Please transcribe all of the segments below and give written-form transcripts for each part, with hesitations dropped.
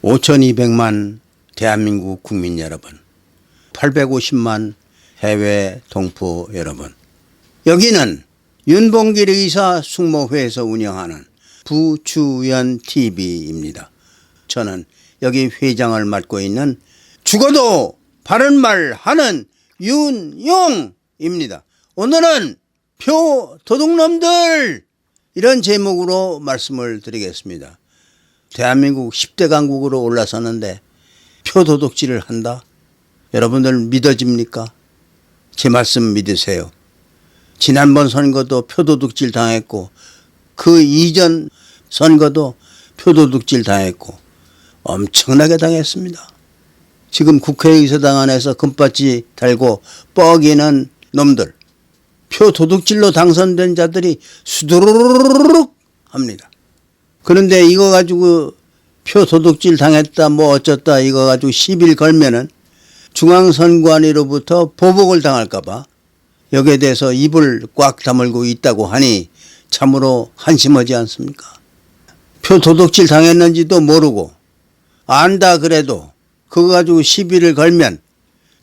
5,200만 대한민국 국민 여러분, 850만 해외 동포 여러분, 여기는 윤봉길 의사 숙모회에서 운영하는 부추연TV입니다. 저는 여기 회장을 맡고 있는 죽어도 바른 말 하는 윤용입니다. 오늘은 표 도둑놈들, 이런 제목으로 말씀을 드리겠습니다. 대한민국 10대 강국으로 올라서는데 표 도둑질을 한다? 여러분들 믿어집니까? 제 말씀 믿으세요. 지난번 선거도 표 도둑질 당했고, 그 이전 선거도 표 도둑질 당했고 엄청나게 당했습니다. 지금 국회의사당 안에서 금바지 달고 뻐기는 놈들, 표 도둑질로 당선된 자들이 수두루룩 합니다. 그런데 이거 가지고 표 도둑질 당했다 뭐 어쩌다 이거 가지고 시비를 걸면은 중앙선관위로부터 보복을 당할까봐 여기에 대해서 입을 꽉 다물고 있다고 하니 참으로 한심하지 않습니까? 표 도둑질 당했는지도 모르고 안다 그래도 그거 가지고 시비를 걸면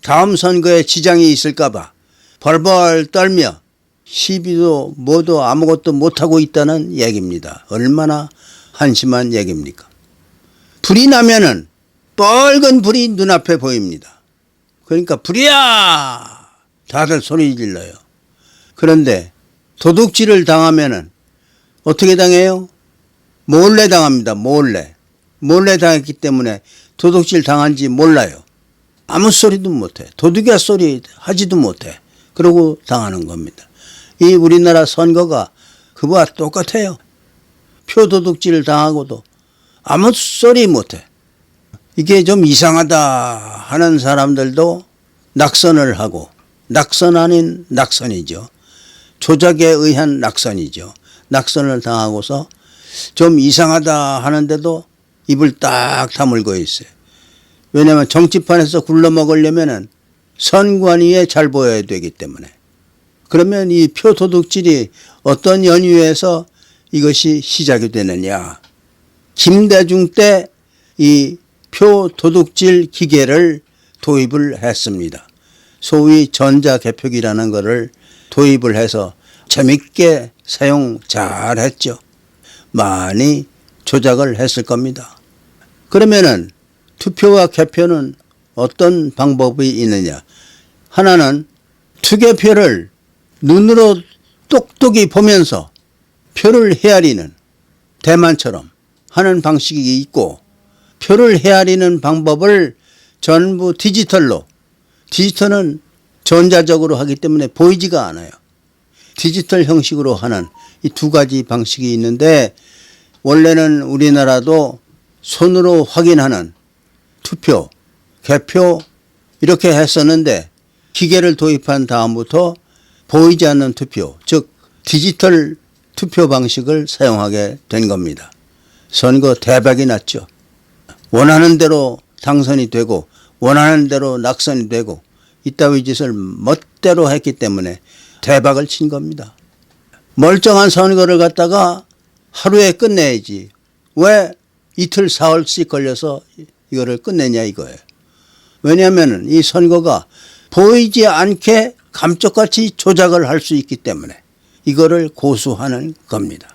다음 선거에 지장이 있을까봐 벌벌 떨며 시비도 뭐도 아무것도 못하고 있다는 얘기입니다. 얼마나 한심한 얘기입니까? 불이 나면은 빨간 불이 눈앞에 보입니다. 그러니까 불이야! 다들 소리 질러요. 그런데 도둑질을 당하면은 어떻게 당해요? 몰래 당합니다. 몰래 당했기 때문에 도둑질 당한지 몰라요. 아무 소리도 못해. 도둑이야 소리 하지도 못해. 그러고 당하는 겁니다. 이 우리나라 선거가 그와 똑같아요. 표 도둑질을 당하고도 아무 소리 못해. 이게 좀 이상하다 하는 사람들도 낙선을 하고, 낙선 아닌 낙선이죠. 조작에 의한 낙선이죠. 낙선을 당하고서 좀 이상하다 하는데도 입을 딱 다물고 있어요. 왜냐하면 정치판에서 굴러먹으려면은 선관위에 잘 보여야 되기 때문에. 그러면 이 표 도둑질이 어떤 연유에서 이것이 시작이 되느냐. 김대중 때 이 표 도둑질 기계를 도입을 했습니다. 소위 전자개표기라는 것을 도입을 해서 재밌게 사용 잘 했죠. 많이 조작을 했을 겁니다. 그러면은 투표와 개표는 어떤 방법이 있느냐. 하나는 투개표를 눈으로 똑똑히 보면서 표를 헤아리는, 대만처럼 하는 방식이 있고, 표를 헤아리는 방법을 전부 디지털로, 디지털은 전자적으로 하기 때문에 보이지가 않아요. 디지털 형식으로 하는 이 두 가지 방식이 있는데, 원래는 우리나라도 손으로 확인하는 투표, 개표 이렇게 했었는데 기계를 도입한 다음부터 보이지 않는 투표, 즉 디지털 투표 방식을 사용하게 된 겁니다. 선거 대박이 났죠. 원하는 대로 당선이 되고 원하는 대로 낙선이 되고 이따위 짓을 멋대로 했기 때문에 대박을 친 겁니다. 멀쩡한 선거를 갖다가 하루에 끝내야지 왜 이틀 사흘씩 걸려서 이거를 끝내냐 이거예요. 왜냐하면 이 선거가 보이지 않게 감쪽같이 조작을 할 수 있기 때문에 이거를 고수하는 겁니다.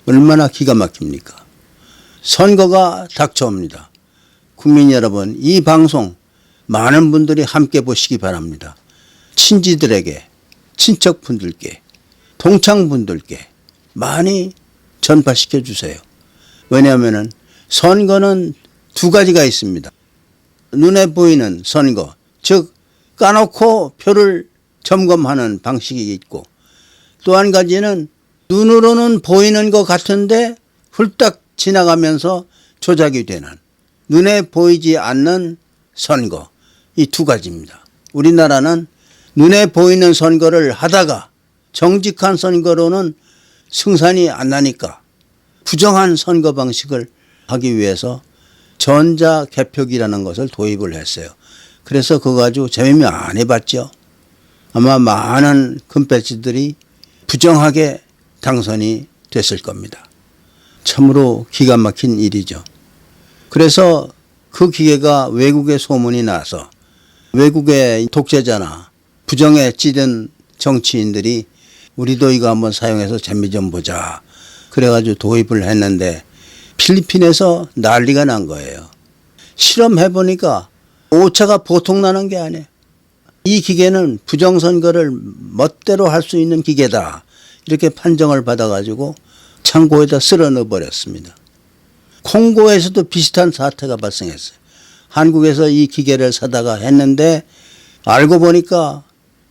얼마나 기가 막힙니까? 선거가 닥쳐옵니다. 국민 여러분, 이 방송 많은 분들이 함께 보시기 바랍니다. 친지들에게, 친척분들께, 동창분들께 많이 전파시켜 주세요. 왜냐하면 선거는 두 가지가 있습니다. 눈에 보이는 선거, 즉 까놓고 표를 점검하는 방식이 있고, 또 한 가지는 눈으로는 보이는 것 같은데 훌딱 지나가면서 조작이 되는, 눈에 보이지 않는 선거, 이 두 가지입니다. 우리나라는 눈에 보이는 선거를 하다가 정직한 선거로는 승산이 안 나니까 부정한 선거 방식을 하기 위해서 전자개표기라는 것을 도입을 했어요. 그래서 그거 가지고 재미면 안 해봤죠. 아마 많은 금배지들이 부정하게 당선이 됐을 겁니다. 참으로 기가 막힌 일이죠. 그래서 그 기계가 외국에 소문이 나서 외국의 독재자나 부정에 찌든 정치인들이 우리도 이거 한번 사용해서 재미 좀 보자. 그래가지고 도입을 했는데 필리핀에서 난리가 난 거예요. 실험해보니까 오차가 보통 나는 게 아니에요. 이 기계는 부정선거를 멋대로 할 수 있는 기계다. 이렇게 판정을 받아가지고 창고에다 쓸어 넣어버렸습니다. 콩고에서도 비슷한 사태가 발생했어요. 한국에서 이 기계를 사다가 했는데 알고 보니까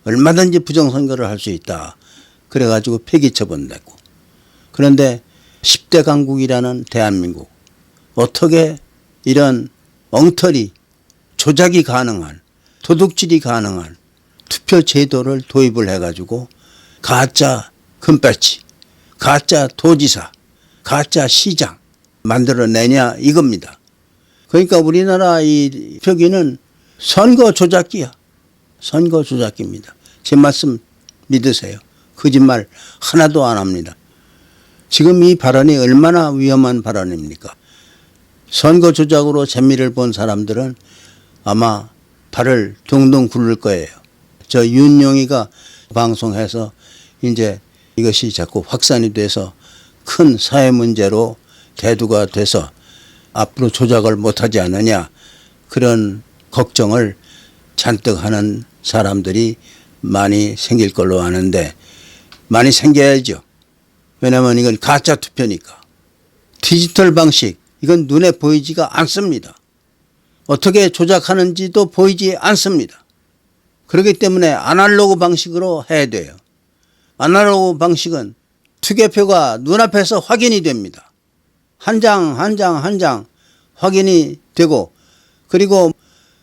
얼마든지 부정선거를 할 수 있다. 그래가지고 폐기 처분됐고. 그런데 10대 강국이라는 대한민국 어떻게 이런 엉터리 조작이 가능한 도둑질이 가능한 투표 제도를 도입을 해가지고 가짜 금배지, 가짜 도지사, 가짜 시장 만들어내냐 이겁니다. 그러니까 우리나라 이 표기는 선거 조작기야. 선거 조작기입니다. 제 말씀 믿으세요. 거짓말 하나도 안 합니다. 지금 이 발언이 얼마나 위험한 발언입니까? 선거 조작으로 재미를 본 사람들은 아마 발을 둥둥 굴릴 거예요. 저 윤용이가 방송해서 이제 이것이 자꾸 확산이 돼서 큰 사회 문제로 대두가 돼서 앞으로 조작을 못하지 않느냐 그런 걱정을 잔뜩 하는 사람들이 많이 생길 걸로 아는데 많이 생겨야죠. 왜냐하면 이건 가짜 투표니까. 디지털 방식 이건 눈에 보이지가 않습니다. 어떻게 조작하는지도 보이지 않습니다. 그렇기 때문에 아날로그 방식으로 해야 돼요. 아날로그 방식은 투개표가 눈앞에서 확인이 됩니다. 한 장 한 장 한 장 확인이 되고 그리고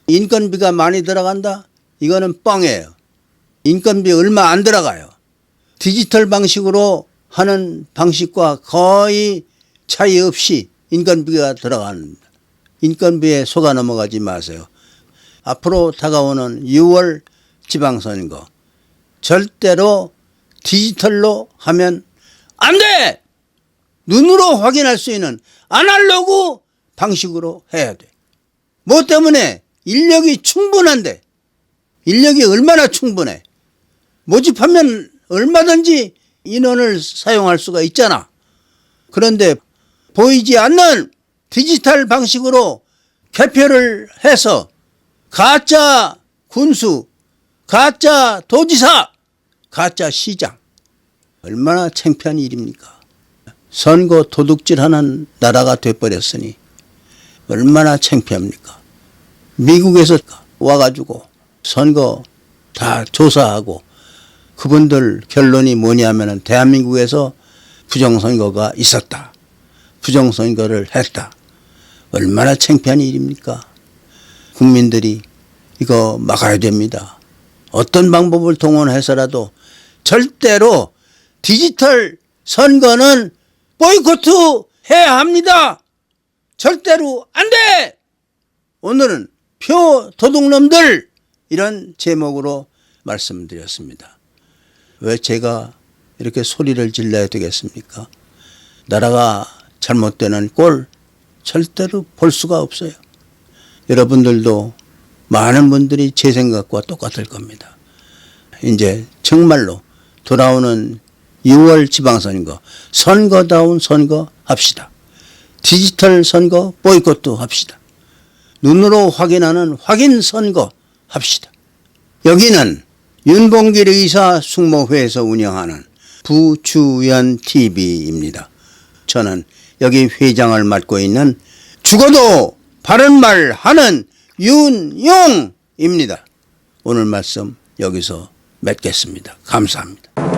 인건비가 많이 들어간다? 이거는 뻥이에요. 인건비 얼마 안 들어가요. 디지털 방식으로 하는 방식과 거의 차이 없이 인건비가 들어갑니다. 인건비에 속아 넘어가지 마세요. 앞으로 다가오는 6월 지방선거 절대로 디지털로 하면 안 돼! 눈으로 확인할 수 있는 아날로그 방식으로 해야 돼. 뭐 때문에? 인력이 충분한데. 인력이 얼마나 충분해. 모집하면 얼마든지 인원을 사용할 수가 있잖아. 그런데 보이지 않는 디지털 방식으로 개표를 해서 가짜 군수, 가짜 도지사, 가짜 시장. 얼마나 창피한 일입니까? 선거 도둑질하는 나라가 돼버렸으니 얼마나 창피합니까? 미국에서 와가지고 선거 다 조사하고 그분들 결론이 뭐냐면은 대한민국에서 부정선거가 있었다. 부정선거를 했다. 얼마나 창피한 일입니까? 국민들이 이거 막아야 됩니다. 어떤 방법을 동원해서라도 절대로 디지털 선거는 보이콧 해야 합니다. 절대로 안 돼! 오늘은 표 도둑놈들 이런 제목으로 말씀드렸습니다. 왜 제가 이렇게 소리를 질러야 되겠습니까? 나라가 잘못되는 꼴 절대로 볼 수가 없어요. 여러분들도 많은 분들이 제 생각과 똑같을 겁니다. 이제 정말로 돌아오는 6월 지방선거, 선거다운 선거 합시다. 디지털 선거 보이콧도 합시다. 눈으로 확인하는 확인 선거 합시다. 여기는 윤봉길 의사 숙모회에서 운영하는 부주연 TV입니다. 저는 여기 회장을 맡고 있는 죽어도 바른 말 하는 윤용입니다. 오늘 말씀 여기서 맺겠습니다. 감사합니다.